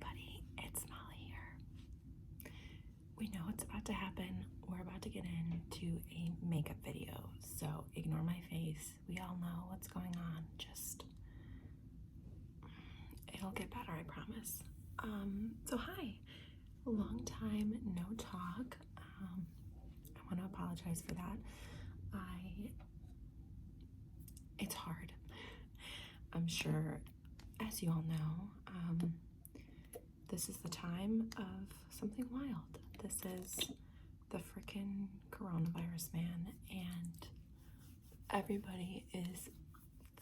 everybody, it's Molly here. We know what's about to happen. We're about to get into a makeup video, so ignore my face. We all know what's going on. Just, it'll get better, I promise. So hi, long time no talk. I want to apologize for that. It's hard. I'm sure, as you all know, this is the time of something wild. This is the frickin' coronavirus, man, and everybody is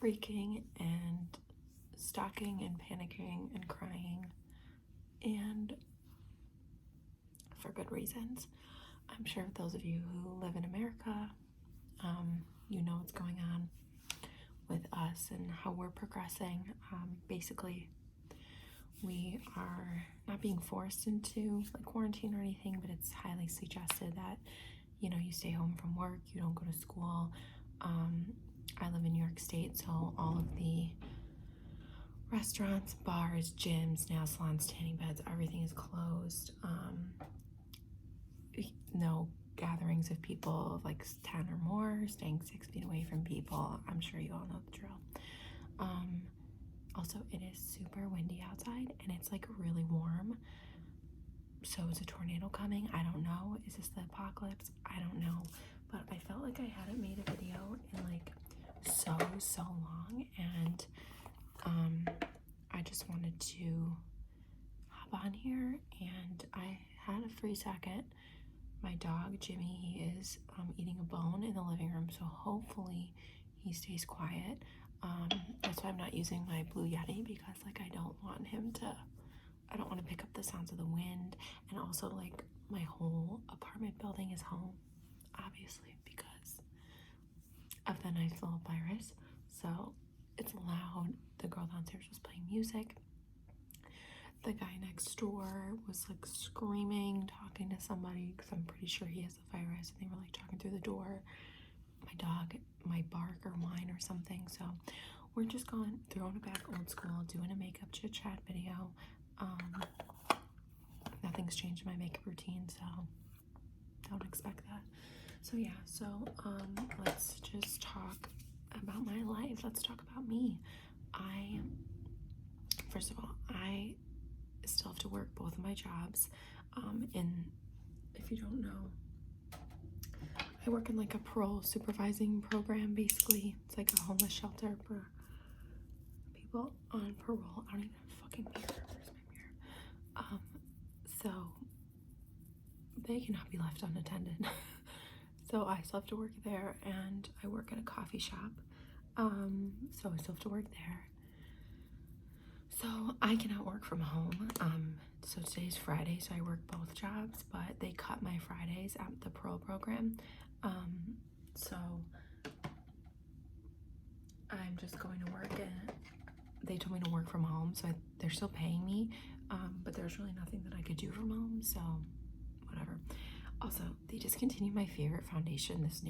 freaking and stalking and panicking and crying, and for good reasons. I'm sure those of you who live in America, you know what's going on with us and how we're progressing. Basically, we are not being forced into like quarantine or anything, but it's highly suggested that, you know, you stay home from work, you don't go to school. I live in New York State, so all of the restaurants, bars, gyms, nail salons, tanning beds, everything is closed. No gatherings of people of like 10 or more, staying 6 feet away from people. I'm sure you all know the drill. Also, it is super windy outside and it's like really warm. So is a tornado coming? I don't know. Is this the apocalypse? I don't know. But I felt like I hadn't made a video in like so long, and I just wanted to hop on here, and I had a free second. My dog Jimmy, he is eating a bone in the living room, so hopefully he stays quiet. That's why I'm not using my Blue Yeti, because like I don't want to pick up the sounds of the wind, and also like my whole apartment building is home, obviously, because of the nice little virus. So it's loud. The girl downstairs was playing music. The guy next door was like screaming, talking to somebody, because I'm pretty sure he has the virus, and they were like talking through the door. My dog might bark or whine or something. So we're just throwing it back old school, doing a makeup chit chat video. Nothing's changed in my makeup routine, so don't expect that. So yeah, let's just talk about my life. Let's talk about me. First of all, I still have to work both of my jobs. If you don't know, I work in like a parole supervising program. Basically, it's like a homeless shelter for people on parole. I don't even have a fucking mirror. Where's my mirror? So they cannot be left unattended. So I still have to work there, and I work at a coffee shop. So I still have to work there. So I cannot work from home. So today's Friday, so I work both jobs, but they cut my Fridays at the parole program. So I'm just going to work, and they told me to work from home, so they're still paying me, but there's really nothing that I could do from home, so whatever. Also, they discontinued my favorite foundation, this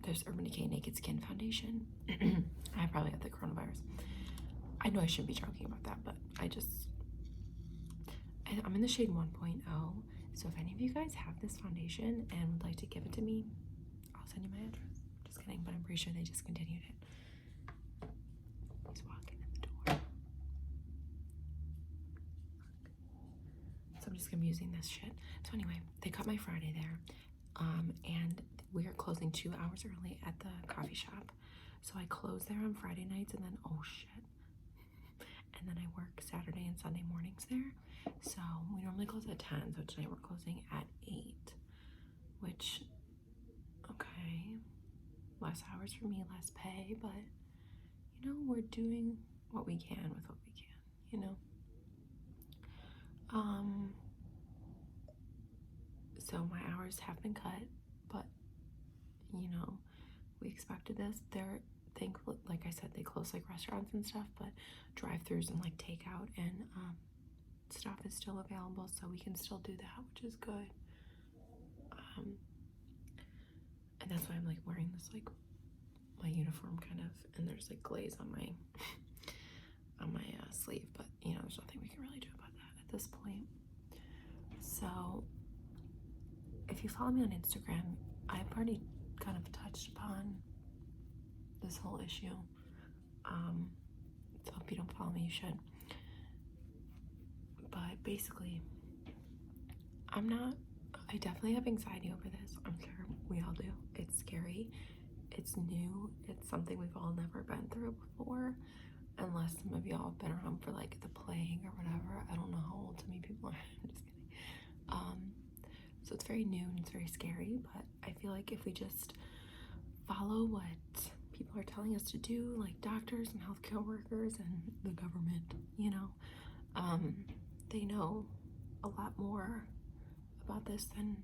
there's Urban Decay Naked Skin Foundation. I probably have the coronavirus. I know I shouldn't be joking about that, but I'm in the shade 1.0, so if any of you guys have this foundation and would like to give it to me, I'll send you my address. Just kidding, but I'm pretty sure they discontinued it. He's walking in the door. So I'm just gonna be using this shit. So anyway, they cut my Friday there, and we are closing 2 hours early at the coffee shop. So I close there on Friday nights, and then, oh shit. And then I work Saturday and Sunday mornings there. So we normally close at 10, so today we're closing at 8, which, okay, less hours for me, less pay, but, you know, we're doing what we can with what we can, you know? So my hours have been cut, but, you know, we expected this. They're thankful, like I said, they close like restaurants and stuff, but drive-throughs and like takeout and stuff is still available, so we can still do that, which is good. And that's why I'm like wearing this like my uniform kind of, and there's like glaze on my on my sleeve, but you know, there's nothing we can really do about that at this point. So if you follow me on Instagram, I've already kind of touched upon this whole issue. So if you don't follow me, you should. But basically, I definitely have anxiety over this. I'm sure we all do. It's scary. It's new. It's something we've all never been through before. Unless some of y'all have been around for like the plague or whatever. I don't know how old some of you people are. I'm just kidding. So it's very new and it's very scary, but I feel like if we just follow what people are telling us to do, like doctors and healthcare workers and the government, you know, they know a lot more about this than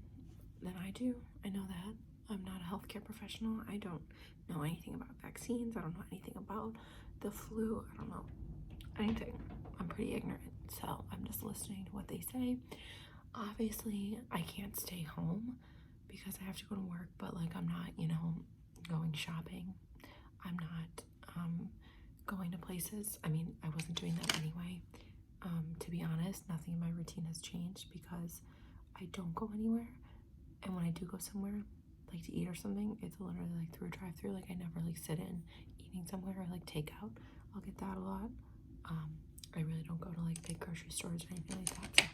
I do. I know that. I'm not a healthcare professional. I don't know anything about vaccines. I don't know anything about the flu. I don't know anything. I'm pretty ignorant. So I'm just listening to what they say. Obviously, I can't stay home because I have to go to work, but like I'm not, you know, going shopping. I'm not going to places. I mean, I wasn't doing that anyway. To be honest, nothing in my routine has changed because I don't go anywhere. And when I do go somewhere, like to eat or something, it's literally like through a drive-through. Like I never like sit in eating somewhere or like takeout. I'll get that a lot. I really don't go to like big grocery stores or anything like that.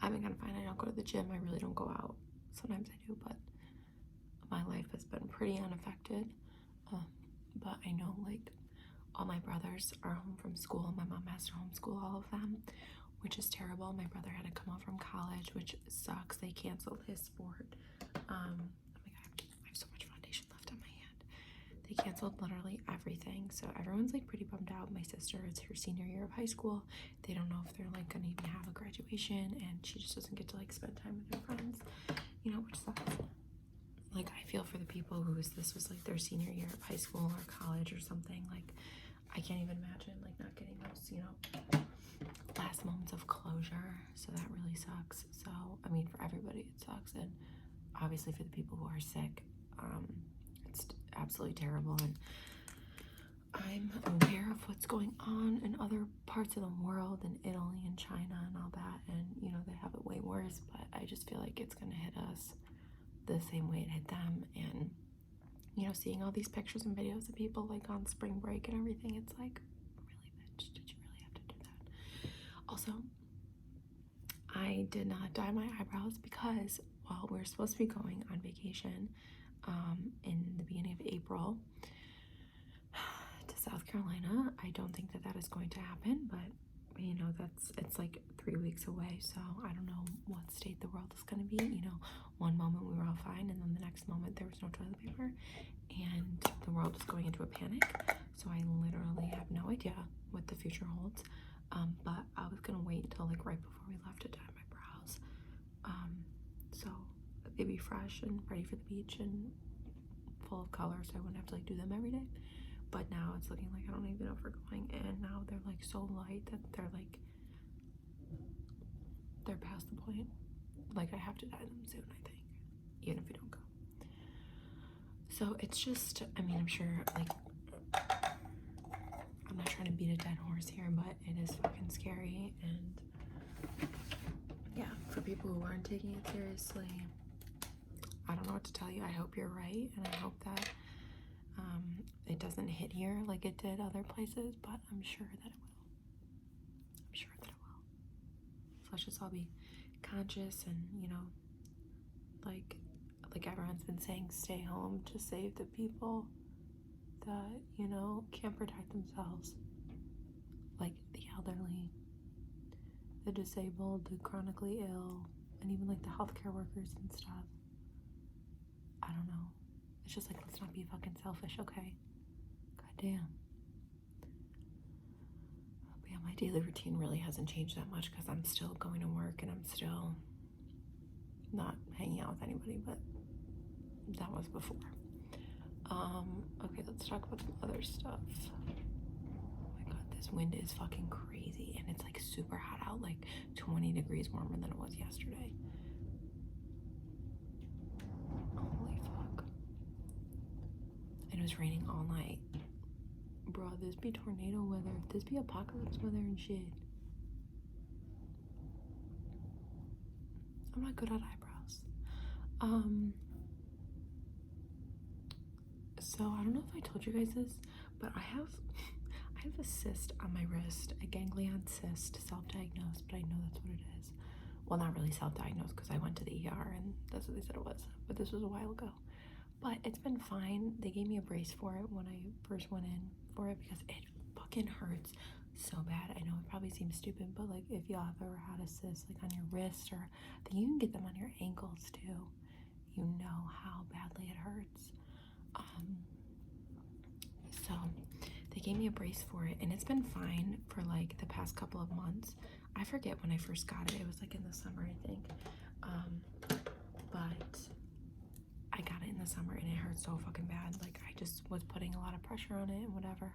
So I've been kind of fine. I don't go to the gym. I really don't go out. Sometimes I do, but my life has been pretty unaffected. But I know like all my brothers are home from school. My mom has to homeschool all of them, which is terrible. My brother had to come home from college, which sucks. They canceled his sport. Oh my god, I have so much foundation left on my hand. They canceled literally everything, so everyone's like pretty bummed out. My sister, it's her senior year of high school. They don't know if they're like gonna even have a graduation, and she just doesn't get to like spend time with her friends, you know, which sucks. Like I feel for the people this was like their senior year of high school or college or something. Like I can't even imagine like not getting those, you know, last moments of closure. So that really sucks. So I mean, for everybody it sucks, and obviously for the people who are sick, it's absolutely terrible. And I'm aware of what's going on in other parts of the world, in Italy and China and all that, and you know they have it way worse, but I just feel like it's gonna hit us the same way it hit them. And you know, seeing all these pictures and videos of people like on spring break and everything, it's like, really, bitch, did you really have to do that? Also, I did not dye my eyebrows because while we're supposed to be going on vacation in the beginning of April to South Carolina, I don't think that is going to happen, but you know, it's like 3 weeks away, so I don't know what state the world is going to be. You know, one moment we were all fine, and then the next moment there was no toilet paper, and the world was going into a panic. So I literally have no idea what the future holds. But I was gonna wait until like right before we left to dye my brows, so they'd be fresh and ready for the beach and full of color, so I wouldn't have to like do them every day. But now it's looking like I don't even know if we're going, and now they're like so light that they're past the point. Like I have to dye them soon, I think, even if we don't go. So it's just, I mean, I'm sure like I'm not trying to beat a dead horse here, but it is fucking scary. And yeah, for people who aren't taking it seriously, I don't know what to tell you. I hope you're right, and I hope that it doesn't hit here like it did other places, but I'm sure that it will. I'm sure that it will. So let's just all be conscious and, you know, like everyone's been saying, stay home to save the people that, you know, can't protect themselves. Like the elderly, the disabled, the chronically ill, and even like the healthcare workers and stuff. I don't know. It's just like, let's not be fucking selfish, okay? Goddamn. But yeah, my daily routine really hasn't changed that much because I'm still going to work and I'm still not hanging out with anybody, but that was before. Okay, let's talk about some other stuff. Oh my god, this wind is fucking crazy, and it's like super hot out, like 20 degrees warmer than it was yesterday. Holy fuck. And it was raining all night. bro, this be tornado weather. This be apocalypse weather and shit. I'm not good at eyebrows. So I don't know if I told you guys this, but I have a cyst on my wrist, a ganglion cyst, self-diagnosed, but I know that's what it is. Well, not really self-diagnosed because I went to the ER and that's what they said it was, but this was a while ago. But it's been fine. They gave me a brace for it when I first went in for it because it fucking hurts so bad. I know it probably seems stupid, but like if y'all have ever had a cyst like on your wrist, or I think you can get them on your ankles too, you know how badly it hurts. So they gave me a brace for it and it's been fine for like the past couple of months. I forget when I first got it. It was like in the summer, I think. But I got it in the summer and it hurt so fucking bad. Like I just was putting a lot of pressure on it and whatever.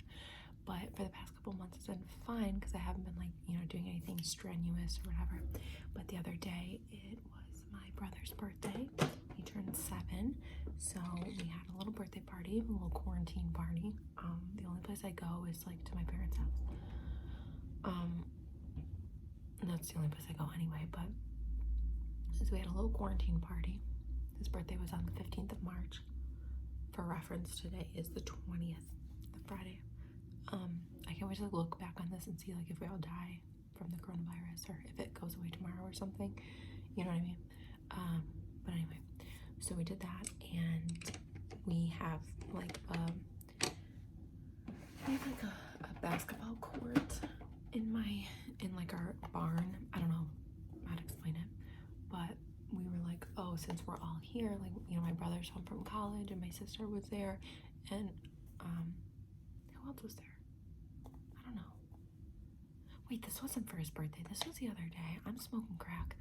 But for the past couple months it's been fine because I haven't been like, you know, doing anything strenuous or whatever. But the other day it was my brother's birthday. He turned 7, so we had a little birthday party, a little quarantine party. The only place I go is like to my parents' house. And that's the only place I go anyway. But so we had a little quarantine party. His birthday was on the 15th of March. For reference, today is the 20th, the Friday. I can always like look back on this and see like if we all die from the coronavirus or if it goes away tomorrow or something. You know what I mean? But anyway, so we did that and we have like a basketball court in like our barn. I don't know how to explain it, but we were like, oh, since we're all here, like, you know, my brother's home from college and my sister was there, and who else was there? I don't know. Wait, this wasn't for his birthday. This was the other day. I'm smoking crack.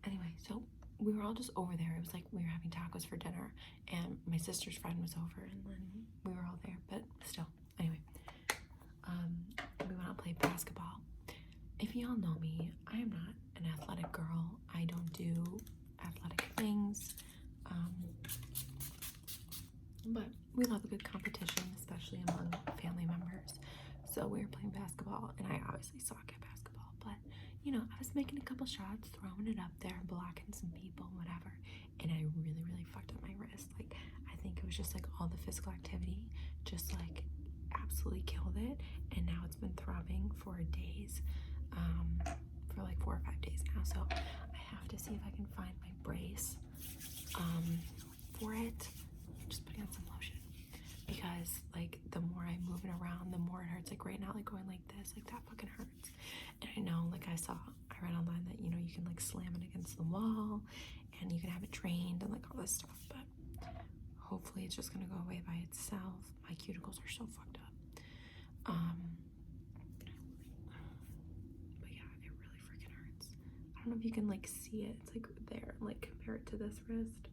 Anyway, so we were all just over there. It was like we were having tacos for dinner and my sister's friend was over and then we were all there, but still. Anyway, we went out and played basketball. If y'all know me, I am not an athletic girl. I don't do athletic things. But we love a good competition, especially among family members. So we were playing basketball and I obviously suck at basketball, but you know, I was making a couple shots, throwing it up there, blocking some people, whatever. And I really, really fucked up my wrist. Like, I think it was just like all the physical activity just like absolutely killed it. And now it's been throbbing for days, for like 4 or 5 days now. So I have to see if I can find my brace, for it. I'm just putting on some lotion because like the more I move it around, the more it hurts. Like right now, like going like this, like that fucking hurts. And I know, like I read online that, you know, you can like slam it against the wall and you can have it drained and like all this stuff, but hopefully it's just gonna go away by itself. My cuticles are so fucked up. But yeah, it really freaking hurts. I don't know if you can like see it. It's like there, like compare it to this wrist.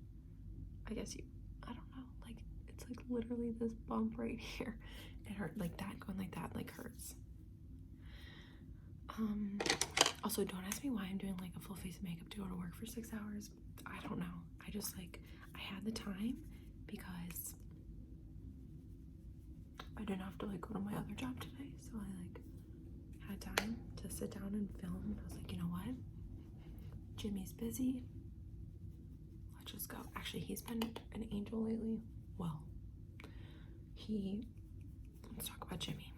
I guess I don't know, like it's like literally this bump right here. It hurt like that, going like that like hurts. Also, don't ask me why I'm doing like a full face of makeup to go to work for 6 hours. I don't know. I just like, I had the time because I didn't have to like go to my other job today. So I like had time to sit down and film. And I was like, you know what? Jimmy's busy. Let's just go. Actually, he's been an angel lately. Well, let's talk about Jimmy.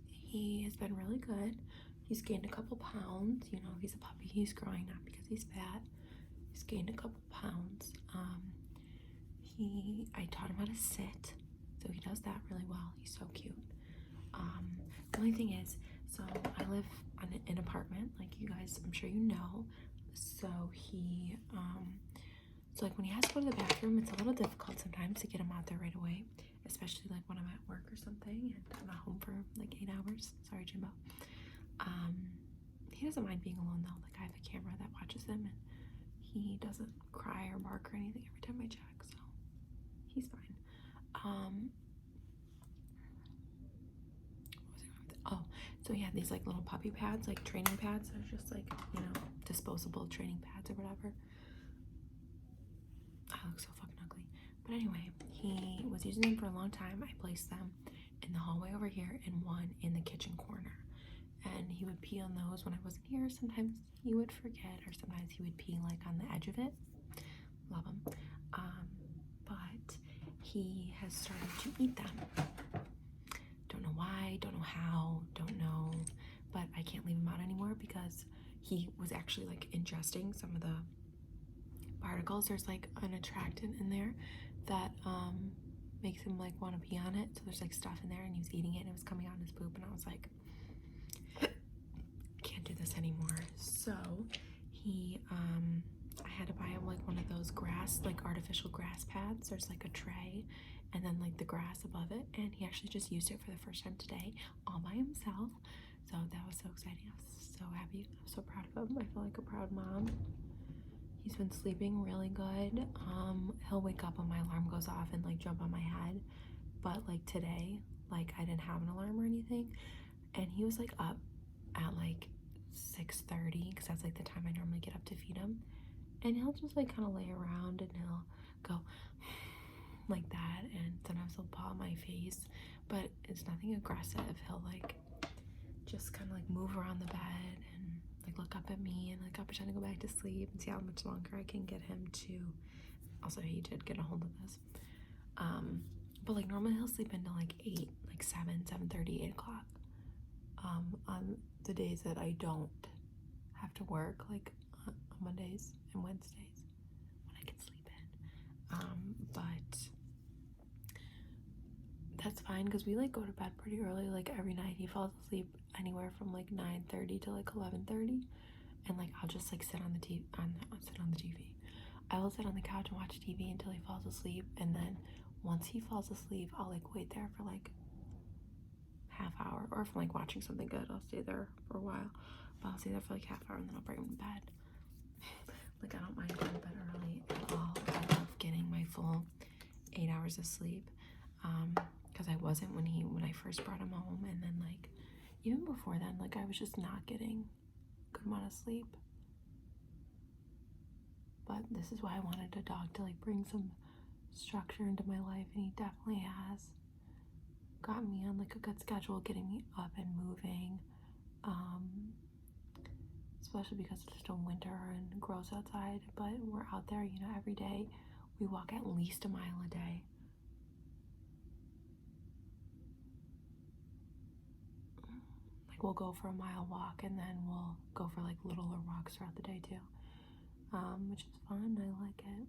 He has been really good. He's gained a couple pounds. You know, he's a puppy. He's growing, not because he's fat. He's gained a couple pounds. I taught him how to sit, so he does that really well. He's so cute. The only thing is, so I live on an apartment, like you guys, I'm sure you know. So so like when he has to go to the bathroom, it's a little difficult sometimes to get him out there right away, especially like when I'm at work or something and I'm not home for like 8 hours. Sorry, Jimbo. He doesn't mind being alone though. Like I have a camera that watches him and he doesn't cry or bark or anything every time I check, so he's fine. Oh, so he had these like little puppy pads, like training pads. They're just like, you know, disposable training pads or whatever. I look so fucking ugly. But anyway, he was using them for a long time. I placed them in the hallway over here and one in the kitchen corner. And he would pee on those when I wasn't here. Sometimes he would forget, or sometimes he would pee like on the edge of it. Love him. But he has started to eat them. Don't know why, don't know how, don't know, but I can't leave him out anymore because he was actually like ingesting some of the particles. There's like an attractant in there that makes him like want to pee on it. So there's like stuff in there, and he was eating it and it was coming out in his poop, and I was like, can't do this anymore. So he I had to buy him like one of those grass, like artificial grass pads. There's like a tray and then like the grass above it, and he actually just used it for the first time today all by himself. So that was so exciting. I was so happy. I'm so proud of him. I feel like a proud mom. He's been sleeping really good. He'll wake up when my alarm goes off and like jump on my head, but like today, like I didn't have an alarm or anything, and he was like up at like 6:30 because that's like the time I normally get up to feed him, and he'll just like kind of lay around and he'll go like that, and sometimes he'll paw my face, but it's nothing aggressive. He'll like just kind of like move around the bed and like look up at me and like I'll pretend to go back to sleep and see how much longer I can get him to. Also, he did get a hold of this, but like normally he'll sleep into like 8, like 7:30, 8 o'clock on the days that I don't have to work, like on Mondays and Wednesdays when I can sleep in. But that's fine because we like go to bed pretty early. Like every night he falls asleep anywhere from like 9:30 to like 11:30, and like I'll just like sit on the TV. I'll sit on the TV. I will sit on the couch and watch TV until he falls asleep, and then once he falls asleep, I'll like wait there for like half hour, or if I'm like watching something good, I'll stay there for a while. But I'll stay there for like half hour and then I'll bring him to bed. Like I don't mind going to bed early at all. I love getting my full 8 hours of sleep. Because I wasn't when I first brought him home, and then like even before then, like I was just not getting a good amount of sleep. But this is why I wanted a dog to like bring some structure into my life, and he definitely has gotten me on like a good schedule, getting me up and moving, especially because it's still winter and gross outside, but we're out there, you know, every day. We walk at least a mile a day. Like we'll go for a mile walk, and then we'll go for like littler walks throughout the day too, which is fun. I like it.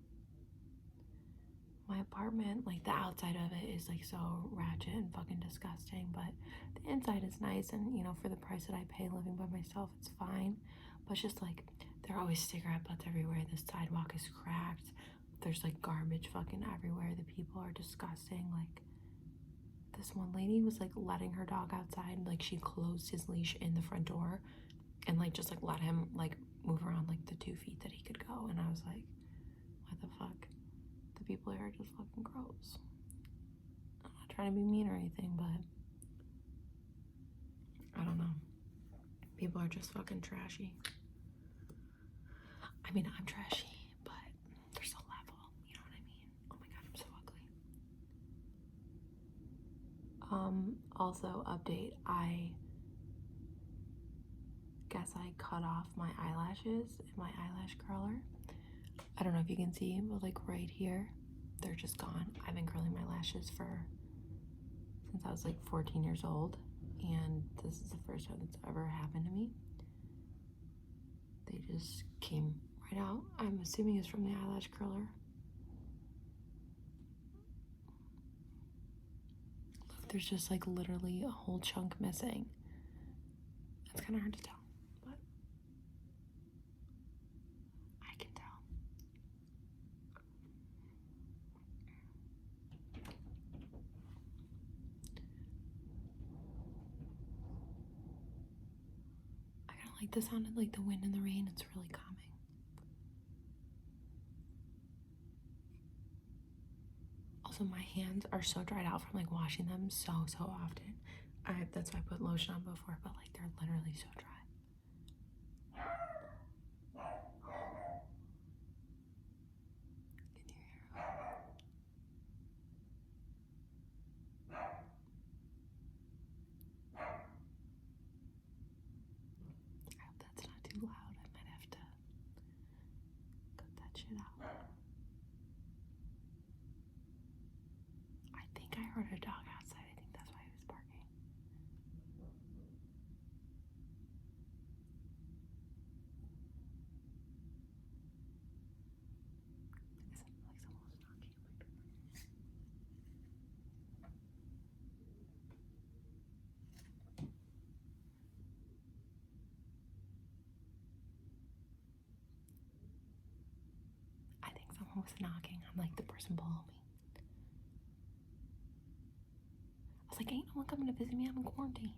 My apartment, like the outside of it is like so ratchet and fucking disgusting, but the inside is nice, and you know, for the price that I pay living by myself, it's fine. But it's just like there are always cigarette butts everywhere. The sidewalk is cracked. There's like garbage fucking everywhere. The people are disgusting. Like this one lady was like letting her dog outside, and like she closed his leash in the front door and like just like let him like move around like the 2 feet that he could go, and I was like, what the fuck? The people here are just fucking gross. I'm not trying to be mean or anything, but I don't know. People are just fucking trashy. I mean, I'm trashy, but there's a level, you know what I mean? Oh my god, I'm so ugly. Also update, I guess I cut off my eyelashes in my eyelash curler. I don't know if you can see, but like right here, they're just gone. I've been curling my lashes since I was like 14 years old, and this is the first time that's ever happened to me. They just came right out. I'm assuming it's from the eyelash curler. Look, there's just like literally a whole chunk missing. It's kind of hard to tell, but I can tell. I kind of like the sound of like the wind and the rain. It's really calming. Also, my hands are so dried out from like washing them so often. That's why I put lotion on before, but like they're literally so dry. Can you hear? shit out. I think I heard a dog outside. I think that's why he was barking. Isn't it like someone was knocking on my door? I think someone was knocking. I'm like the person below me. I was like, ain't no one coming to visit me. I'm in quarantine.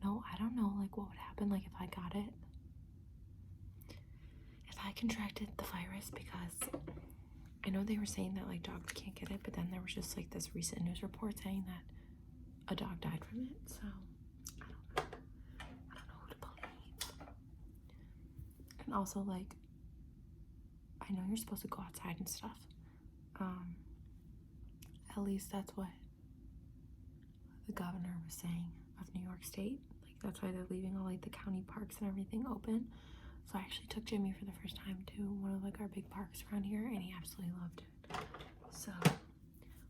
No, I don't know, like, what would happen, like, if I got it. If I contracted the virus, because I know they were saying that, like, dogs can't get it, but then there was just, like, this recent news report saying that a dog died from it, so I don't know. I don't know who to believe. And also, like, I know you're supposed to go outside and stuff. At least that's what the governor was saying of New York State. Like, that's why they're leaving all, like, the county parks and everything open. So I actually took Jimmy for the first time to one of, like, our big parks around here, and he absolutely loved it. So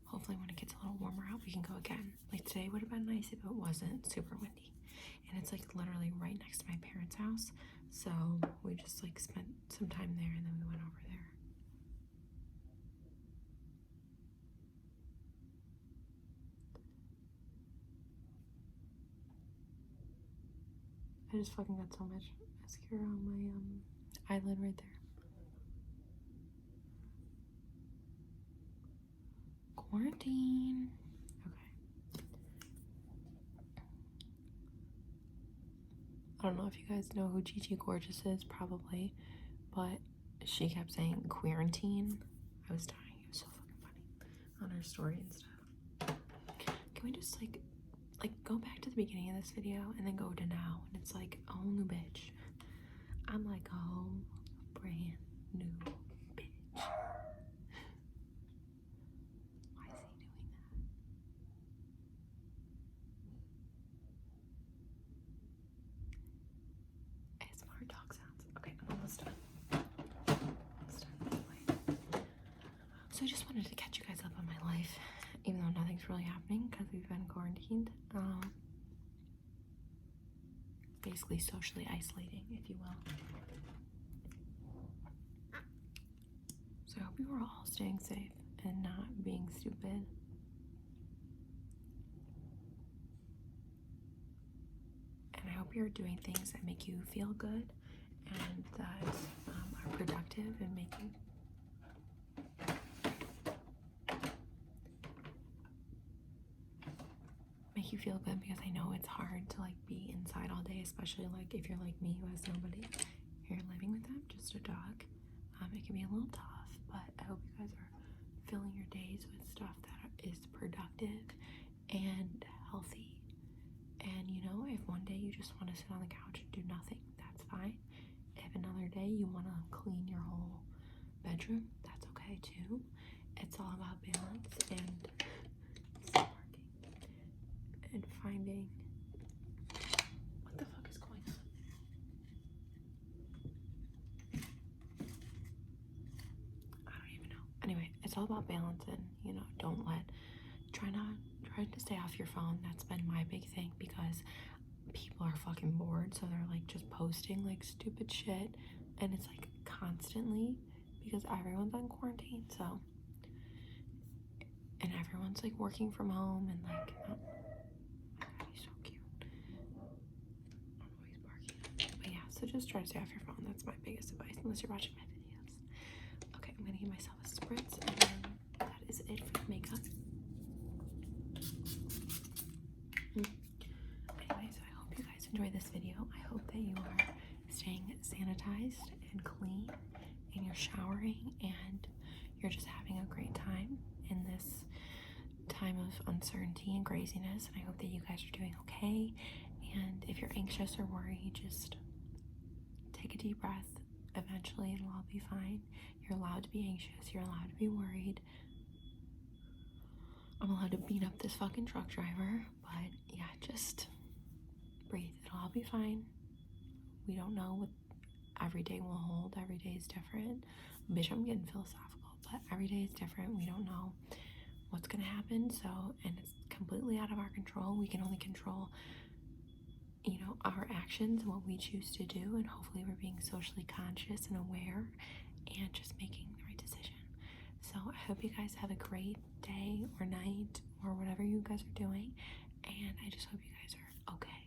hopefully when it gets a little warmer out, we can go again. Like, today would have been nice if it wasn't super windy. And it's, like, literally right next to my parents' house. So we just, like, spent some time there, and then we went over there. I just fucking got so much mascara on my eyelid right there. Quarantine. Okay. I don't know if you guys know who Gigi Gorgeous is, probably, but she kept saying quarantine. I was dying. It was so fucking funny on her story and stuff. Can we just like go back to the beginning of this video and then go to now? And it's like a whole new bitch. I'm like a whole brand new bitch. Why is he doing that? ASMR dog sounds. Okay, I'm almost done. So I just wanted to catch you guys up on my life, even though nothing's really happening because we've been quarantined. Basically socially isolating, if you will. So I hope you are all staying safe and not being stupid. And I hope you're doing things that make you feel good and that are productive and make you feel good, because I know it's hard to like be inside all day, especially like if you're like me who has nobody. You're living with them, just a dog. It can be a little tough, but I hope you guys are filling your days with stuff that is productive and healthy. And you know, if one day you just want to sit on the couch and do nothing, that's fine. If another day you want to clean your whole bedroom, that's okay too. It's all about balance and finding. What the fuck is going on? I don't even know. Anyway, it's all about balance, and you know, try to stay off your phone. That's been my big thing, because people are fucking bored, so they're like just posting like stupid shit, and it's like constantly, because everyone's on quarantine, so, and everyone's like working from home, and like, oh my god, he's so cute. I don't know why he's barking. But yeah, so just try to stay off your phone. That's my biggest advice, unless you're watching my videos. Okay, I'm gonna give myself a spritz, and then that is it for the makeup. Anyway, so I hope you guys enjoy this video. I hope that you are staying sanitized and clean, and you're showering, and you're just having a great time in this time of uncertainty and craziness. And I hope that you guys are doing okay. And if you're anxious or worried, just take a deep breath. Eventually it'll all be fine. You're allowed to be anxious, you're allowed to be worried. I'm allowed to beat up this fucking truck driver, but yeah, just breathe. It'll all be fine. We don't know what every day will hold. Every day is different. Bitch, I'm getting philosophical, but every day is different. We don't know what's gonna happen, so, and it's completely out of our control. We can only control, you know, our actions and what we choose to do, and hopefully we're being socially conscious and aware and just making the right decision. So I hope you guys have a great day or night or whatever you guys are doing, and I just hope you guys are okay.